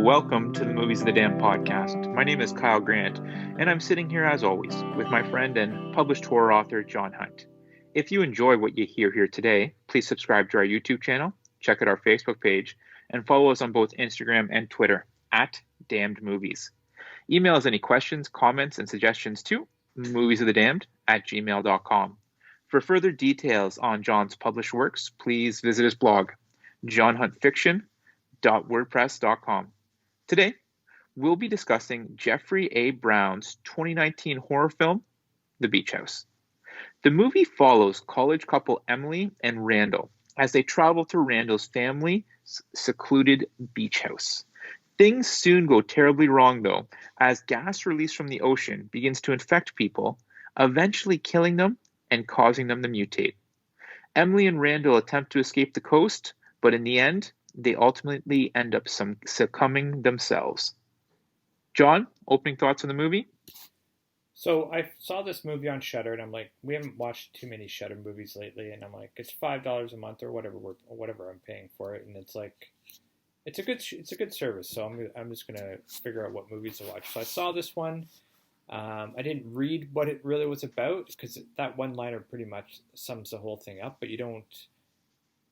Welcome to the Movies of the Damned podcast. My name is Kyle Grant, and I'm sitting here as always with my friend and published horror author John Hunt. If you enjoy what you hear here today, please subscribe to our YouTube channel, check out our Facebook page, and follow us on both Instagram and Twitter at Damned Movies. Email us any questions, comments, and suggestions to moviesofthedamned@gmail.com. For further details on John's published works, please visit his blog, johnhuntfiction.wordpress.com. Today, we'll be discussing Jeffrey A. Brown's 2019 horror film, The Beach House. The movie follows college couple Emily and Randall as they travel to Randall's family's secluded beach house. Things soon go terribly wrong, though, as gas released from the ocean begins to infect people, eventually killing them and causing them to mutate. Emily and Randall attempt to escape the coast, but in the end, they ultimately end up succumbing themselves. John, opening thoughts on the movie? So I saw this movie on Shudder, and I'm like, we haven't watched too many Shudder movies lately, and I'm like, it's $5 a month or whatever I'm paying for it, and it's like, it's a good service. So I'm just gonna figure out what movies to watch. So I saw this one. I didn't read what it really was about because that one liner pretty much sums the whole thing up, but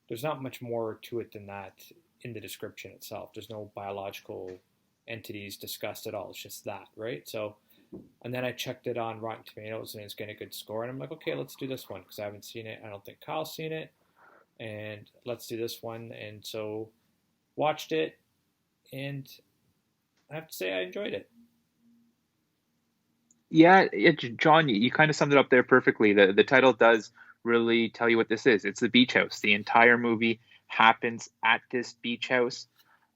there's not much more to it than that in the description itself. There's no biological entities discussed at all. It's just that, right? So, and then I checked it on Rotten Tomatoes and it's getting a good score. And I'm like, okay, let's do this one because I haven't seen it. I don't think Kyle's seen it. And let's do this one. And so watched it and I have to say I enjoyed it. Yeah, John, you kind of summed it up there perfectly. The title does really tell you what this is. It's the beach house. The entire movie happens at this beach house.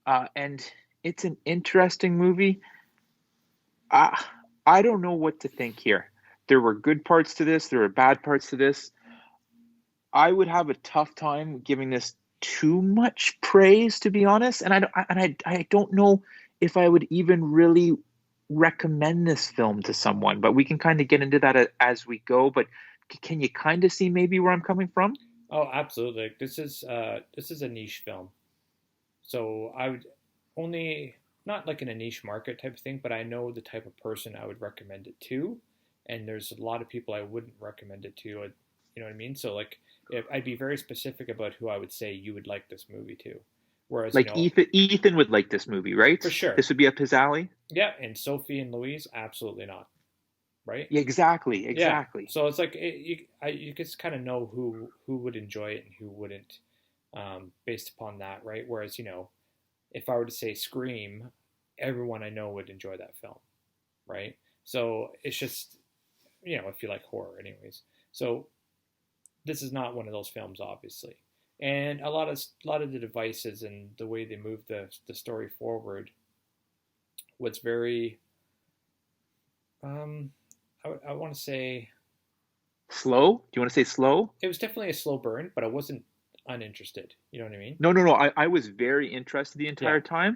And it's an interesting movie. I don't know what to think here. There were good parts to this. There were bad parts to this. I would have a tough time giving this too much praise, to be honest. And I don't know if I would even really recommend this film to someone, but we can kind of get into that as we go. But can you kind of see maybe where I'm coming from? Oh, absolutely. This is a niche film. So I would only, not like in a niche market type of thing, but I know the type of person I would recommend it to. And there's a lot of people I wouldn't recommend it to. You know what I mean? So like, I'd be very specific about who I would say you would like this movie to. Whereas, like Ethan would like this movie, right? For sure. This would be up his alley. Yeah, and Sophie and Louise, absolutely not. Right? Yeah, exactly. Yeah. So it's like you just kind of know who would enjoy it and who wouldn't, based upon that, right? Whereas if I were to say Scream, everyone I know would enjoy that film, right? So it's just if you like horror, anyways. So this is not one of those films, obviously, and a lot of the devices and the way they move the story forward was very. I want to say slow. Do you want to say slow? It was definitely a slow burn, but I wasn't uninterested. You know what I mean? No. I was very interested the entire time,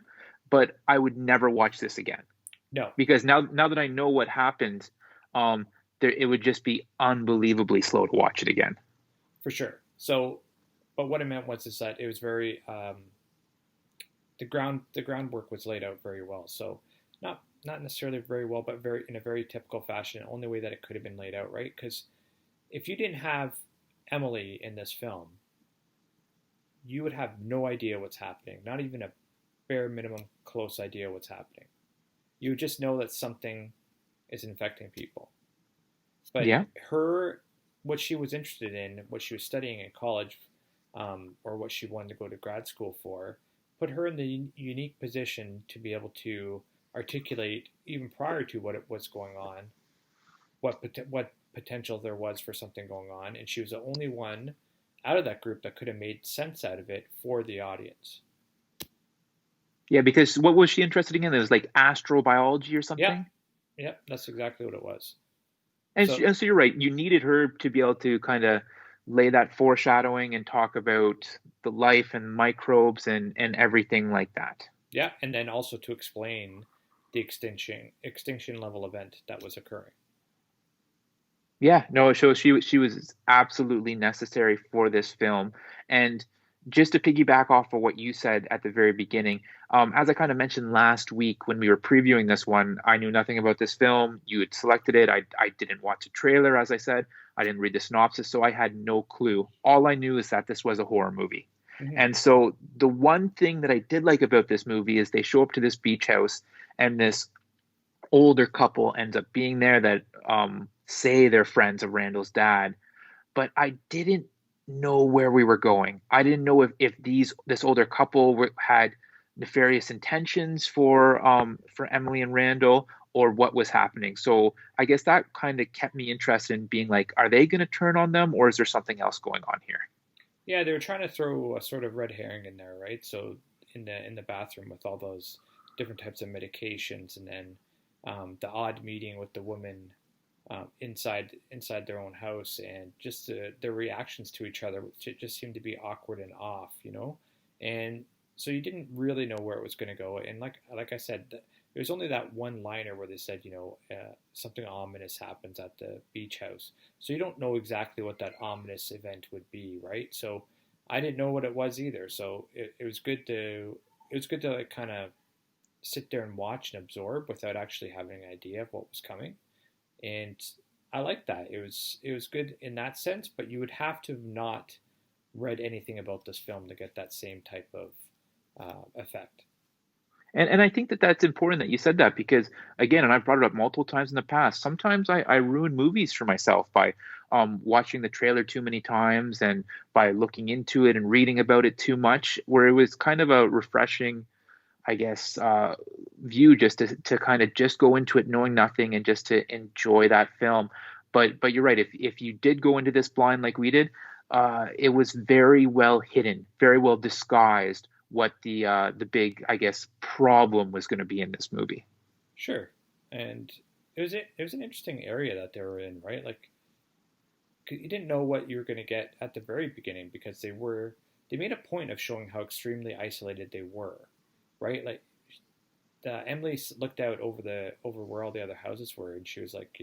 but I would never watch this again. No, because now that I know what happened, it would just be unbelievably slow to watch it again. For sure. So, but what I meant was that it was very the groundwork was laid out very well. So not necessarily very well, but in a very typical fashion, the only way that it could have been laid out, right? Because if you didn't have Emily in this film, you would have no idea what's happening, not even a bare minimum close idea what's happening. You would just know that something is infecting people. But what she was interested in, what she was studying in college, or what she wanted to go to grad school for, put her in the unique position to be able to articulate, even prior to what was going on, what potential there was for something going on, and she was the only one out of that group that could have made sense out of it for the audience. Yeah, because what was she interested in? It was like astrobiology or something? Yeah, that's exactly what it was. And so you're right. You needed her to be able to kind of lay that foreshadowing and talk about the life and microbes and everything like that. Yeah, and then also to explain the extinction level event that was occurring. Yeah, no, it shows she was absolutely necessary for this film. And just to piggyback off of what you said at the very beginning, as I kind of mentioned last week when we were previewing this one, I knew nothing about this film. You had selected it. I didn't watch a trailer, as I said. I didn't read the synopsis, so I had no clue. All I knew is that this was a horror movie. Mm-hmm. And so the one thing that I did like about this movie is they show up to this beach house and this older couple ends up being there that say they're friends of Randall's dad, but I didn't know where we were going. I didn't know if this older couple had nefarious intentions for Emily and Randall or what was happening. So I guess that kind of kept me interested in being like, are they going to turn on them or is there something else going on here? Yeah, they were trying to throw a sort of red herring in there, right? So in the bathroom with all those different types of medications, and then the odd meeting with the woman inside their own house, and just their reactions to each other, which it just seemed to be awkward and off, and so you didn't really know where it was going to go. And like I said, there was only that one liner where they said, something ominous happens at the beach house. So you don't know exactly what that ominous event would be, right? So I didn't know what it was either. So it was good to like kind of sit there and watch and absorb without actually having an idea of what was coming. And I like that. It was good in that sense, but you would have to have not read anything about this film to get that same type of effect. And I think that that's important that you said that because again, and I've brought it up multiple times in the past. Sometimes I ruin movies for myself by watching the trailer too many times and by looking into it and reading about it too much. Where it was kind of a refreshing, I guess, view just to kind of just go into it knowing nothing and just to enjoy that film. But you're right. If you did go into this blind like we did, it was very well hidden, very well disguised what the big, I guess, problem was going to be in this movie. Sure, and it was an interesting area that they were in, right? Like you didn't know what you were going to get at the very beginning because they made a point of showing how extremely isolated they were, right? Like Emily looked out over where all the other houses were, and she was like,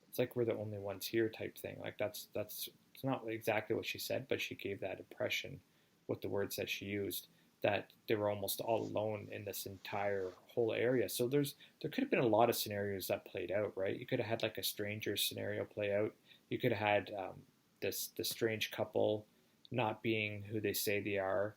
it's like we're the only ones here type thing. Like that's it's not exactly what she said, but she gave that impression with the words that she used, that they were almost all alone in this entire whole area. So there could have been a lot of scenarios that played out, right? You could have had like a stranger scenario play out. You could have had the strange couple not being who they say they are.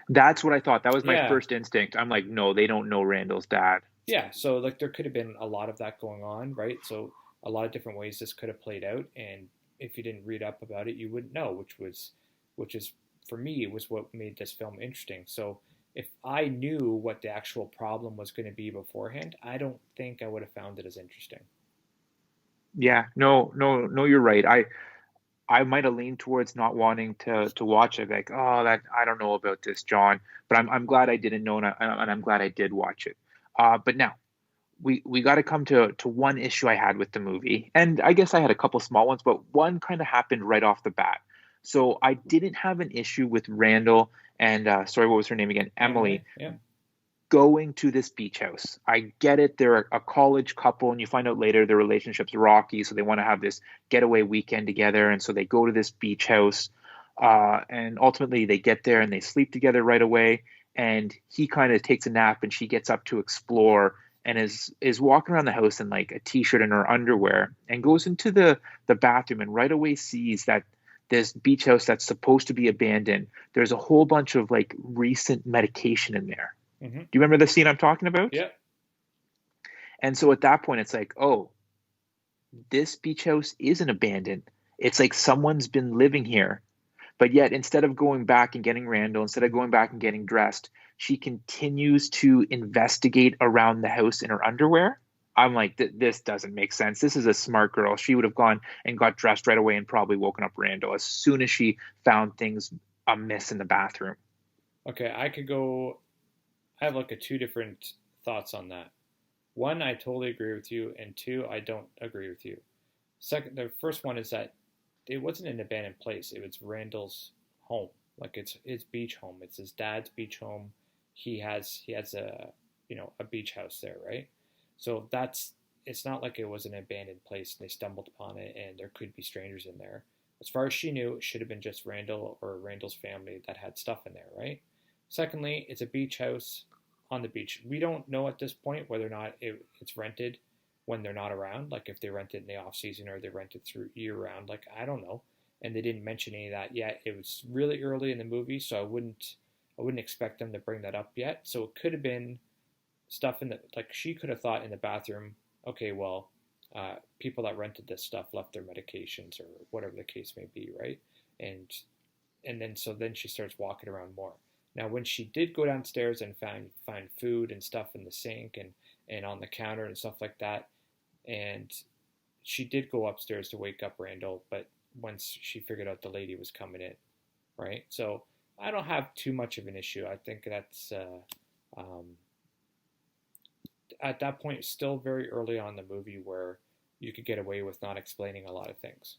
That's what I thought. That was my Yeah, first instinct. I'm like, no, they don't know Randall's dad. yeah. So like there could have been a lot of that going on, right? So a lot of different ways this could have played out, and if you didn't read up about it, you wouldn't know, which is for me was what made this film interesting. So if I knew what the actual problem was going to be beforehand, I don't think I would have found it as interesting. Yeah, no, no, no, you're right. I might have leaned towards not wanting to watch it. Like, oh, that I don't know about this, John. But I'm glad I didn't know, and I'm glad I did watch it. But now we got to come to one issue I had with the movie, and I guess I had a couple small ones, but one kind of happened right off the bat. So I didn't have an issue with Randall and sorry, what was her name again? Emily Emily, yeah. going to this beach house. I get it. They're a college couple, and you find out later their relationship's rocky, so they want to have this getaway weekend together, and so they go to this beach house. And ultimately, they get there and they sleep together right away. And he kind of takes a nap, and she gets up to explore and is walking around the house in like a t-shirt and her underwear, and goes into the bathroom and right away sees that this beach house that's supposed to be abandoned. There's a whole bunch of like recent medication in there. Mm-hmm. Do you remember the scene I'm talking about? Yeah. And so at that point, it's like, oh, this beach house isn't abandoned. It's like someone's been living here. But yet, instead of going back and getting Randall, instead of going back and getting dressed, she continues to investigate around the house in her underwear. I'm like, this doesn't make sense. This is a smart girl. She would have gone and got dressed right away and probably woken up Randall as soon as she found things amiss in the bathroom. Okay, I could go. I have like a two different thoughts on that. One, I totally agree with you, and two, I don't agree with you. The first one is that it wasn't an abandoned place. It was Randall's home. Like it's his beach home. It's his dad's beach home. He has a a beach house there, right? So that's it's not like it was an abandoned place and they stumbled upon it and there could be strangers in there. As far as she knew, it should have been just Randall or Randall's family that had stuff in there, right? Secondly, it's a beach house on the beach. We don't know at this point whether or not it's rented when they're not around, like if they rent it in the off season or they rent it through year round. Like I don't know, and they didn't mention any of that yet. It was really early in the movie, so I wouldn't expect them to bring that up yet. So it could have been stuff in the like she could have thought in the bathroom. Okay, well, people that rented this stuff left their medications or whatever the case may be, right? And then she starts walking around more. Now, when she did go downstairs and find food and stuff in the sink and on the counter and stuff like that, and she did go upstairs to wake up Randall, but once she figured out the lady was coming in, right? So I don't have too much of an issue. I think that's um, at that point still very early on in the movie where you could get away with not explaining a lot of things.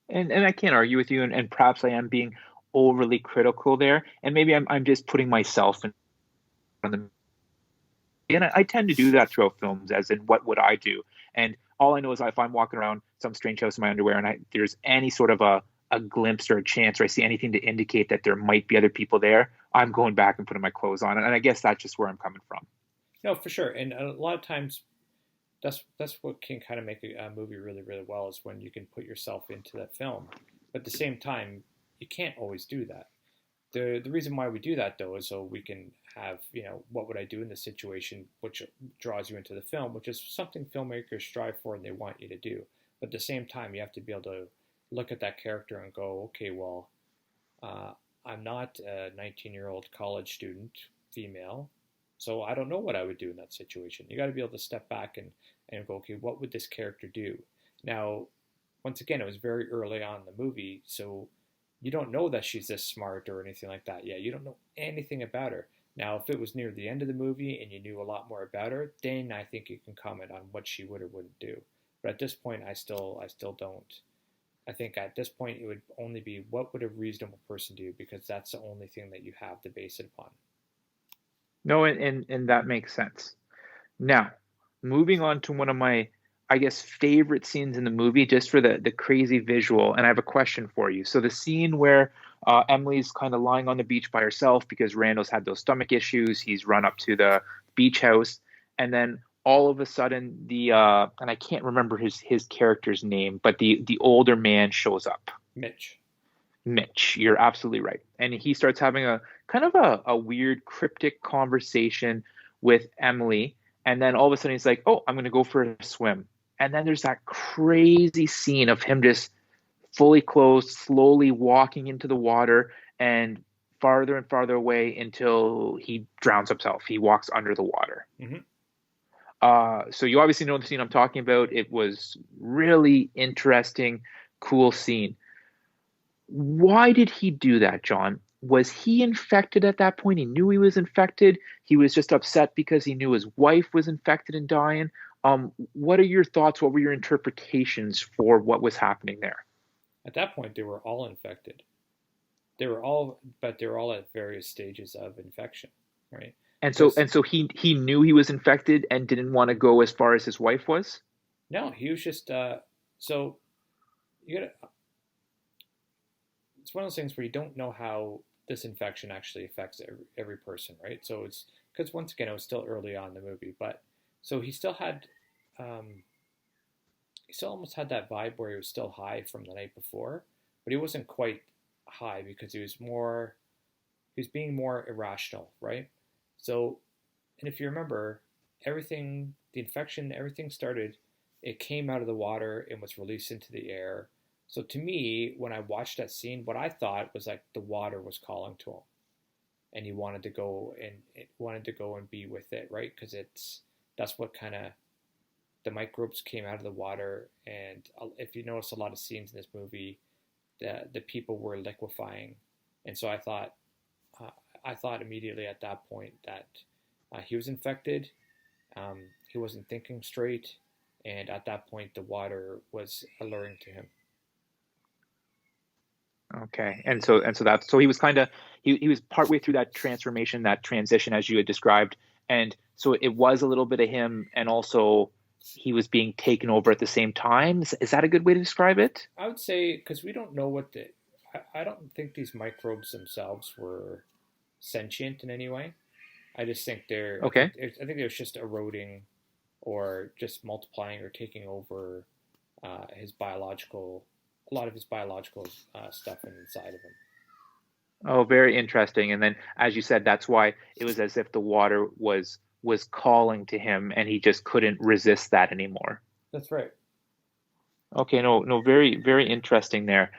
And I can't argue with you, and perhaps I am being overly critical there, and maybe I'm just putting myself in front of the, and I tend to do that throughout films, as in what would I do? And all I know is if I'm walking around some strange house in my underwear and there's any sort of a glimpse or a chance, or I see anything to indicate that there might be other people there, I'm going back and putting my clothes on. And I guess that's just where I'm coming from. No, for sure. And a lot of times that's what can kind of make a movie really really well is when you can put yourself into that film. But at the same time, you can't always do that. The reason why we do that though is so we can have what would I do in this situation, which draws you into the film, which is something filmmakers strive for and they want you to do. But at the same time, you have to be able to look at that character and go, okay, well, uh, I'm not a 19-year-old college student female, so I don't know what I would do in that situation. You got to be able to step back and go, okay, what would this character do? Now, once again, it was very early on in the movie, so you don't know that she's this smart or anything like that yet. You don't know anything about her. Now, if it was near the end of the movie and you knew a lot more about her, then I think you can comment on what she would or wouldn't do. But at this point, I still don't. I think at this point it would only be what would a reasonable person do because that's the only thing that you have to base it upon. No, and that makes sense. Now, moving on to one of my, I guess, favorite scenes in the movie, just for the crazy visual. And I have a question for you. So the scene where Emily's kind of lying on the beach by herself because Randall's had those stomach issues. He's run up to the beach house, and then all of a sudden the and I can't remember his character's name, but the older man shows up. Mitch. Mitch, you're absolutely right. And he starts having a kind of a weird cryptic conversation with Emily. And then all of a sudden he's like, oh, I'm going to go for a swim. And then there's that crazy scene of him just fully clothed, slowly walking into the water and farther and farther away until he drowns himself. He walks under the water. Mm-hmm. So you obviously know the scene I'm talking about. It was really interesting, cool scene. Why did he do that, John? Was he infected at that point? He knew he was infected. He was just upset because he knew his wife was infected and dying. What are your thoughts? What were your interpretations for what was happening there? At that point, they were all infected. But they were all at various stages of infection, right? And so Because and so he knew he was infected and didn't want to go as far as his wife was. no, he was just so you gotta. It's one of those things where you don't know how this infection actually affects every person, right? So it's because once again, it was still early on in the movie, but so um, he still almost had that vibe where he was still high from the night before, but he wasn't quite high because he was being more irrational, right? So, and if you remember, the infection, everything started, it came out of the water and was released into the air. So to me, when I watched that scene, what I thought was like the water was calling to him, and he wanted to go and be with it, right? Because that's what kind of the microbes came out of the water, and if you notice a lot of scenes in this movie, the people were liquefying, and so uh, I thought immediately at that point that he was infected. He wasn't thinking straight, and at that point, the water was alluring to him. Okay. And so that's so he was kind of he was partway through that transformation, that transition as you had described. And so it was a little bit of him and also he was being taken over at the same time. Is that a good way to describe it? I would say because we don't know what the. I don't think these microbes themselves were sentient in any way. I just think they're. Okay. I think they're just eroding, or just multiplying or taking over his biological, a lot of his biological stuff inside of him. Oh, very interesting. And then as you said, that's why it was as if the water was calling to him and he just couldn't resist that anymore. That's right. Okay, no, no, very, very interesting there.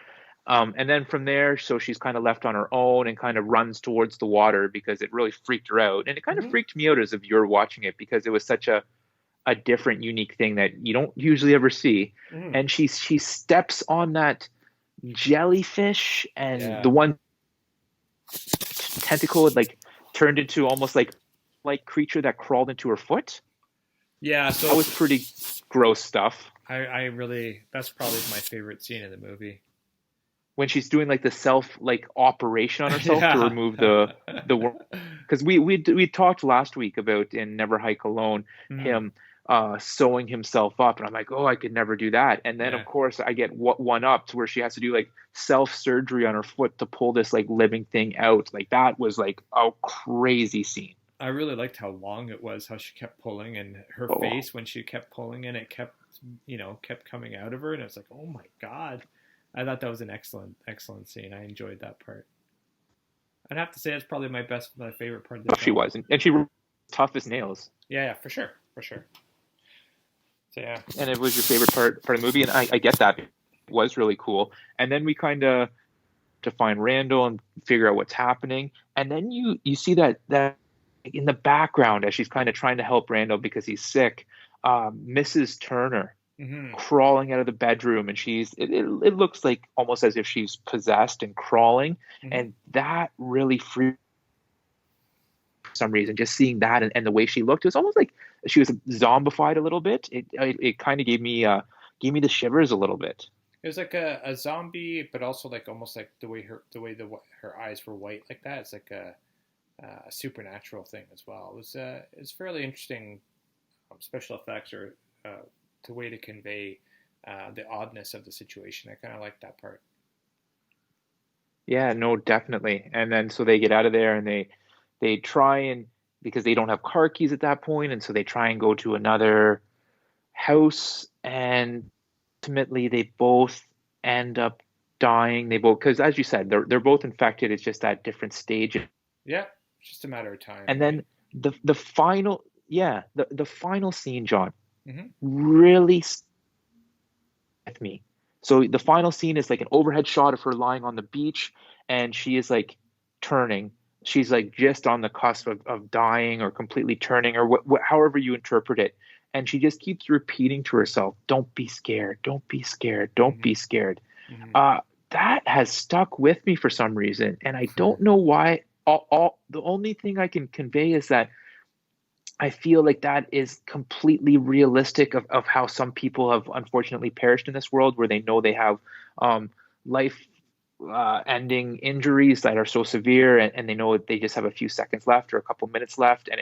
And then from there, so she's kind of left on her own and kind of runs towards the water because it really freaked her out. And it kind of Mm-hmm. freaked me out as if you're watching it because it was such a different, unique thing that you don't usually ever see. Mm-hmm. And she steps on that jellyfish and Yeah. the one tentacle had like turned into almost like creature that crawled into her foot. Yeah. That So was pretty gross stuff. I really that's probably my favorite scene in the movie. When she's doing like the self like operation on herself to Yeah. remove the worm, because we talked last week about in Never Hike Alone Mm-hmm. him sewing himself up, and I'm like, oh, I could never do that. And then Yeah. of course I get one up to where she has to do like self surgery on her foot to pull this like living thing out. Like that was like a crazy scene. I really liked how long it was, how she kept pulling, and her Oh, face when she kept pulling, and it kept, kept coming out of her, and it's like, oh my god! I thought that was an excellent scene. I enjoyed that part. I'd have to say that's probably my favorite part of the she film. was, and she was tough as nails. Yeah, yeah, for sure. So yeah. And it was your favorite part of the movie, and I get that. It was really cool. And then we kind of to find Randall and figure out what's happening. And then you see that in the background as she's kind of trying to help Randall because he's sick, Mrs. Turner Mm-hmm. crawling out of the bedroom, and it looks like almost as if she's possessed and crawling, Mm-hmm. and that really freaked for some reason. Just seeing that and the way she looked, it was almost like she was zombified a little bit. It kind of gave me the shivers a little bit. It was like a zombie, but also like almost like her eyes were white like that. It's like a supernatural thing as well. It's fairly interesting special effects or the way to convey the oddness of the situation. I kind of like that part. Yeah, no, definitely. And then so they get out of there and they try and because they don't have car keys at that point, and so they try and go to another house, and ultimately they both end up dying. They both because as you said, they're both infected. It's just at different stages. Yeah, it's just a matter of time, And right? then the final yeah, the final scene, John, Mm-hmm. really stuck with me. So the final scene is like an overhead shot of her lying on the beach, and she is like turning. She's like just on the cusp of dying or completely turning, or however you interpret it. And she just keeps repeating to herself, "Don't be scared. Don't be scared. Don't Mm-hmm. be scared." Mm-hmm. Uh, that has stuck with me for some reason, and I don't know why. The only thing I can convey is that I feel like that is completely realistic of how some people have unfortunately perished in this world, where they know they have life ending injuries that are so severe, and they know they just have a few seconds left or a couple minutes left. And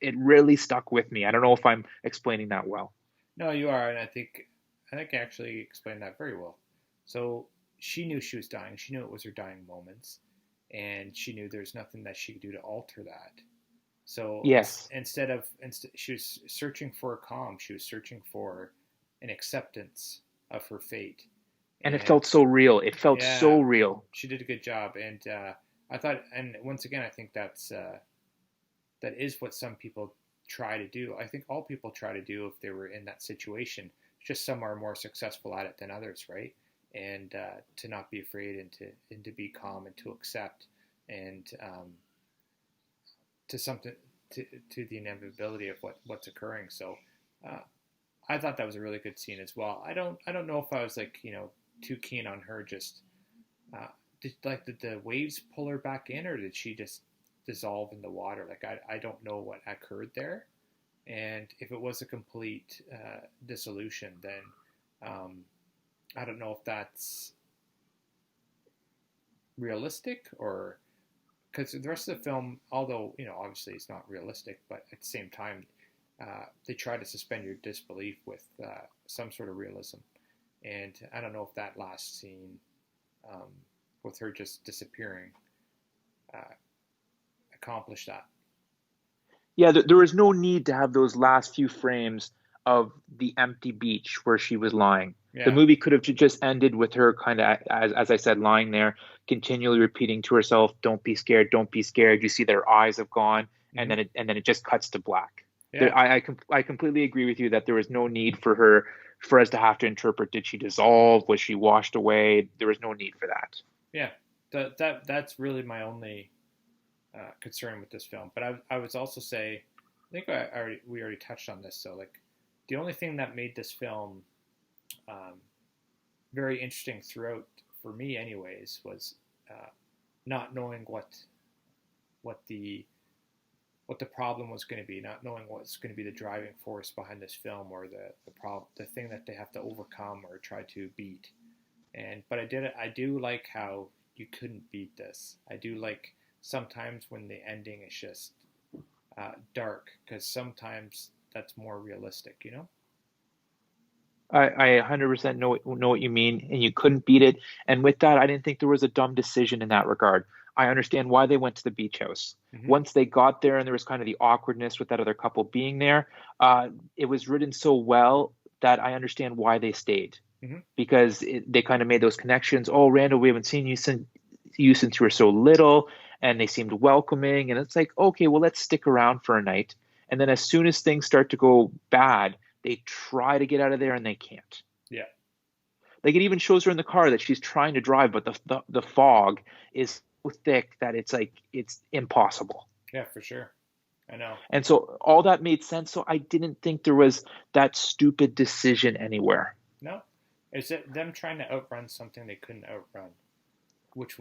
it really stuck with me. I don't know if I'm explaining that well. No, you are, and I think I actually explained that very well. So she knew she was dying. She knew it was her dying moments, and she knew there's nothing that she could do to alter that. So Yes. she was searching for a calm. She was searching for an acceptance of her fate, And it and felt so real. It felt yeah, so real. she did a good job. And I thought, and once again, I think that is what some people try to do. I think all people try to do if they were in that situation. Just some are more successful at it than others, right? And to not be afraid and to be calm and to accept and to something to the inevitability of what's occurring. So uh, I thought that was a really good scene as well. I don't know if I was like too keen on her just uh, did the waves pull her back in or did she just dissolve in the water? Like I don't know what occurred there, and if it was a complete dissolution, then um, I don't know if that's realistic, or because the rest of the film, although obviously it's not realistic, but at the same time, they try to suspend your disbelief with some sort of realism. And I don't know if that last scene, um, with her just disappearing, uh, accomplished that. Yeah, there was no need to have those last few frames of the empty beach where she was lying. The Yeah. movie could have just ended with her kind of, as I said, lying there, continually repeating to herself, "Don't be scared, don't be scared." You see that her eyes have gone, and Hmm. then it just cuts to black. Yeah. I completely agree with you that there was no need for her for us to have to interpret. Did she dissolve? Was she washed away? There was no need for that. Yeah. That's really my only concern with this film. But I would also say, I think we already touched on this. So like, the only thing that made this film um, very interesting throughout, for me, anyways, was not knowing what the what the problem was going to be, not knowing what's going to be the driving force behind this film, or the thing that they have to overcome or try to beat. And but I do like how you couldn't beat this. I do like sometimes when the ending is just dark, because sometimes that's more realistic, you know? I 100% know what you mean, and you couldn't beat it. And with that, I didn't think there was a dumb decision in that regard. I understand why they went to the beach house. Mm-hmm. Once they got there, and there was kind of the awkwardness with that other couple being there, it was written so well that I understand why they stayed Mm-hmm. because they kind of made those connections. Oh, Randall, we haven't seen you since you were so little, and they seemed welcoming. And it's like, okay, well, let's stick around for a night. And then as soon as things start to go bad, they try to get out of there and they can't. Yeah. Like it even shows her in the car that she's trying to drive, but the fog is so thick that it's like it's impossible. Yeah, for sure. I know. And so all that made sense. So I didn't think there was that stupid decision anywhere. No, is it them trying to outrun something they couldn't outrun, which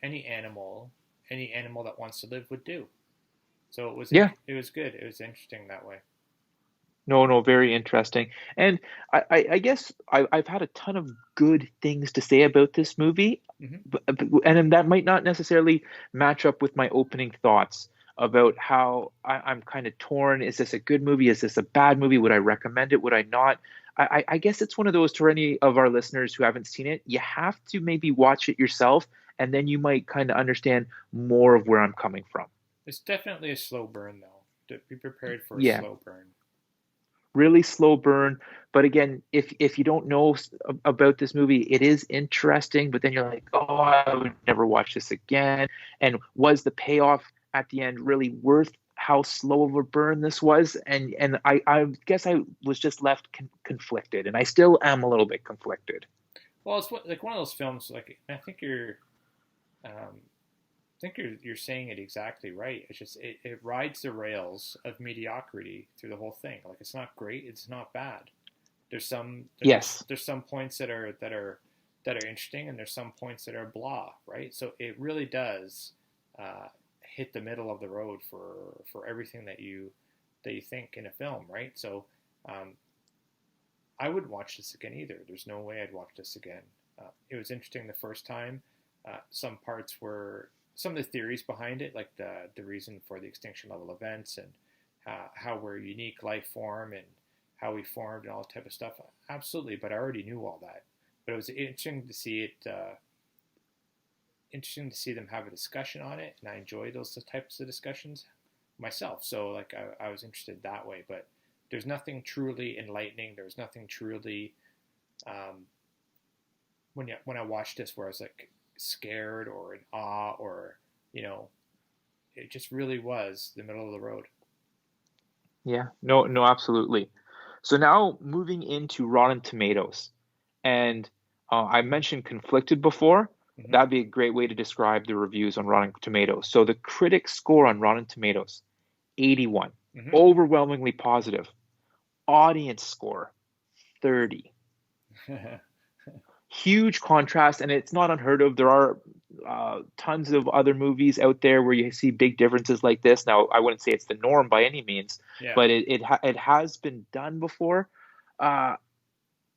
any animal that wants to live would do. So Yeah, it was good. It was interesting that way. no, no, very interesting. And I guess I've had a ton of good things to say about this movie, Hmm. and that might not necessarily match up with my opening thoughts about how I'm kind of torn. Is this a good movie? Is this a bad movie? Would I recommend it? Would I not? I guess it's one of those to any of our listeners who haven't seen it. You have to maybe watch it yourself, and then you might kind of understand more of where I'm coming from. It's definitely a slow burn, though. Be prepared for a Yeah. slow burn. Really slow burn. But again, if you don't know about this movie, it is interesting. But then you're like, oh, I would never watch this again. And was the payoff at the end really worth how slow of a burn this was? And I guess I was just left conflicted, and I still am a little bit conflicted. Well, it's like one of those films. Like I think you're saying it exactly right. It's just it rides the rails of mediocrity through the whole thing. Like it's not great, it's not bad. Yes. There's some points that are interesting, and there's some points that are blah, right? So it really does uh, hit the middle of the road for everything that you think in a film, right? So um, I wouldn't watch this again either. There's no way I'd watch this again. It was interesting the first time. Some parts were some of the theories behind it, like the reason for the extinction level events, and how we're a unique life form, and how we formed and all that type of stuff. Absolutely, but I already knew all that. But it was interesting to see it. Interesting to see them have a discussion on it, and I enjoy those types of discussions myself. So like I was interested that way, but there's nothing truly enlightening. There's nothing truly um, when I watched this where I was like scared or in awe, or you know it just really was the middle of the road. Yeah. No, no, absolutely. So now moving into Rotten Tomatoes. And I mentioned conflicted before. Hmm. That'd be a great way to describe the reviews on Rotten Tomatoes. So the critic score on Rotten Tomatoes, 81, Hmm. overwhelmingly positive. Audience score, 30. Huge contrast, and it's not unheard of. There are tons of other movies out there where you see big differences like this. Now, I wouldn't say it's the norm by any means, Yeah. but it has been done before. Uh,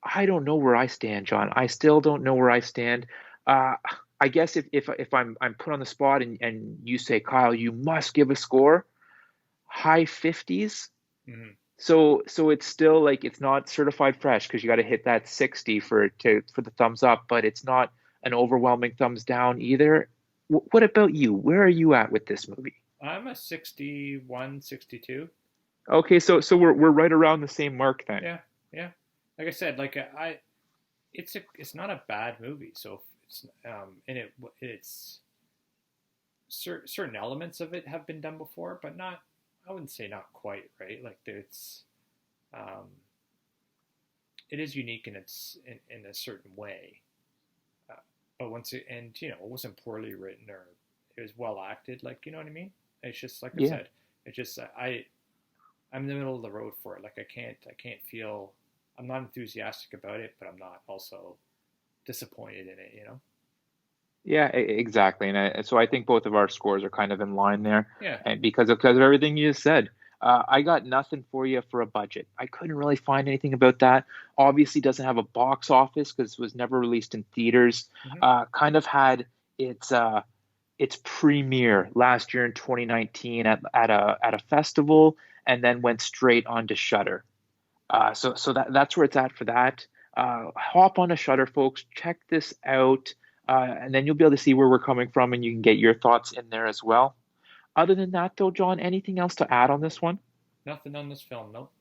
I don't know where I stand, John. I still don't know where I stand. Uh, I guess if I'm put on the spot and you say, Kyle, you must give a score, high 50s. Hmm. So it's still like it's not certified fresh because you got to hit that 60 for the thumbs up, but it's not an overwhelming thumbs down either. What about you? Where are you at with this movie? I'm a 61, 62. Okay, so we're right around the same mark then. Yeah, yeah. Like I said, like it's not a bad movie. So it's and it's certain elements of it have been done before, but not. I wouldn't say not quite right. Like um, it is unique in in a certain way. Uh, but once it and you know it wasn't poorly written or it was well acted. Like you know what I mean. It's just like I Yeah. said. It's just I'm in the middle of the road for it. Like I can't feel. I'm not enthusiastic about it, but I'm not also disappointed in it. You know. Yeah, exactly. So I think both of our scores are kind of in line there, Yeah. and because of everything you just said. I got nothing for you for a budget. I couldn't really find anything about that. Obviously, doesn't have a box office because it was never released in theaters. Hmm. Kind of had its its premiere last year in 2019 at a festival, and then went straight onto Shudder. So that's where it's at for that. Hop on a Shutter, folks. Check this out, and then you'll be able to see where we're coming from, and you can get your thoughts in there as well. Other than that, though, John, anything else to add on this one? Nothing on this film. Nope.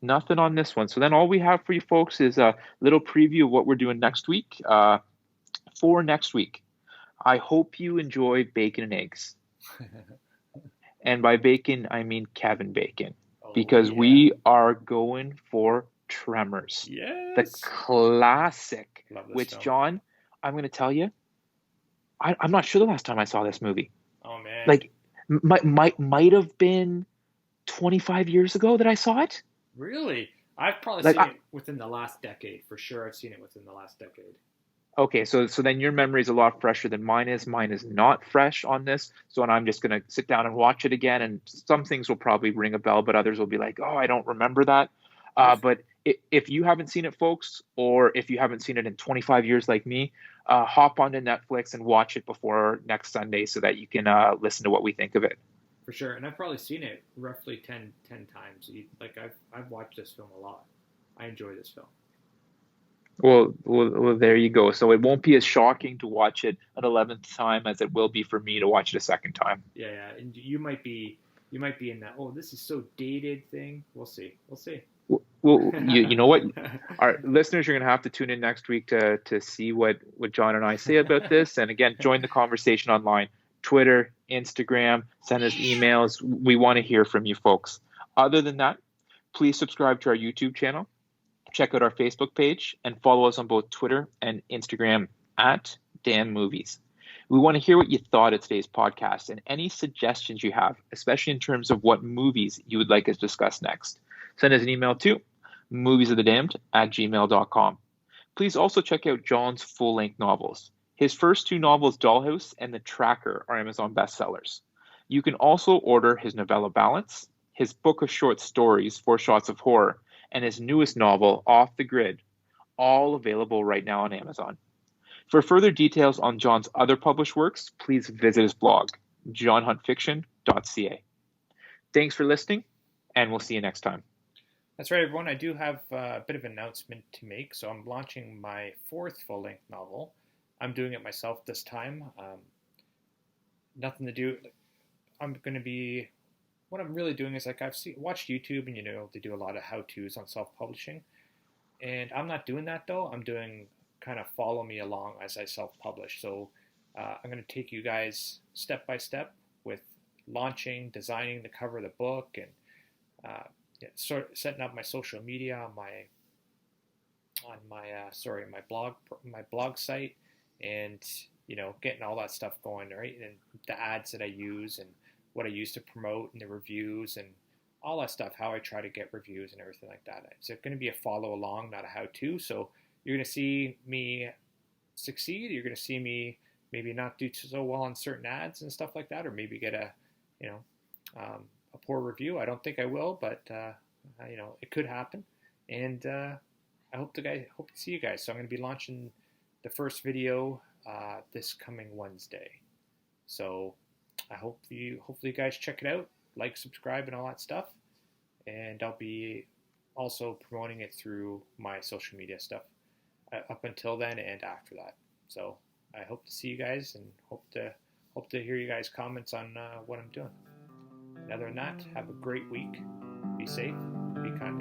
Nothing on this one. So then all we have for you folks is a little preview of what we're doing next week. For next week, I hope you enjoy bacon and eggs. And by bacon, I mean Kevin Bacon, Oh because yeah. we are going for Tremors, the Yes. classic, Love this which, film. John, I'm going to tell you, I'm not sure the last time I saw this movie. Oh man. Like, might have been 25 years ago that I saw it. Really? I've probably Like, seen it within the last decade for sure. I've seen it within the last decade. okay, so then your memory is a lot fresher than mine is. Mine is not fresh on this. So and I'm just gonna sit down and watch it again, and some things will probably ring a bell, but others will be like, oh, I don't remember that. I've But if you haven't seen it, folks, or if you haven't seen it in 25 years like me, hop onto Netflix and watch it before next Sunday so that you can listen to what we think of it. for sure, and I've probably seen it roughly ten times. Like I've watched this film a lot. I enjoy this film. Well, there you go. So it won't be as shocking to watch it an 11th time as it will be for me to watch it a second time. Yeah, yeah. And you might be in that. Oh, this is so dated thing. We'll see. We'll see. Well, you know what? Our listeners are going to have to tune in next week to see what John and I say about this. And again, join the conversation online, Twitter, Instagram, send us emails. We want to hear from you folks. Other than that, please subscribe to our YouTube channel, check out our Facebook page, and follow us on both Twitter and Instagram at Dan Movies. We want to hear what you thought of today's podcast and any suggestions you have, especially in terms of what movies you would like us to discuss next. Send us an email to moviesofthedamned@gmail.com. Please also check out John's full-length novels. His first two novels, Dollhouse and The Tracker, are Amazon bestsellers. You can also order his novella Balance, his book of short stories, Four Shots of Horror, and his newest novel, Off the Grid, all available right now on Amazon. For further details on John's other published works, please visit his blog, johnhuntfiction.ca. Thanks for listening, and we'll see you next time. That's right, everyone. I do have a bit of an announcement to make. So I'm launching my fourth full-length novel. I'm doing it myself this time. Nothing to do. I'm going to be. What I'm really doing is like watched YouTube, and you know they do a lot of how-tos on self-publishing, and I'm not doing that though. I'm doing kind of follow me along as I self-publish. So I'm going to take you guys step by step with launching, designing the cover of the book, and yeah, sort of setting up my social media on my my blog site, and you know getting all that stuff going right, and the ads that I use and what I use to promote and the reviews and all that stuff, how I try to get reviews and everything like that. It's going to be a follow along, not a how to. So you're going to see me succeed. You're going to see me maybe not do so well on certain ads and stuff like that, or maybe get a, you know, a poor review. I don't think I will, but you know, it could happen. And I hope to see you guys. So I'm going to be launching the first video this coming Wednesday. So I hopefully you guys check it out, like, subscribe, and all that stuff. And I'll be also promoting it through my social media stuff up until then and after that. So I hope to see you guys and hope to hear you guys' comments on what I'm doing. And other than that, have a great week. Be safe, be kind,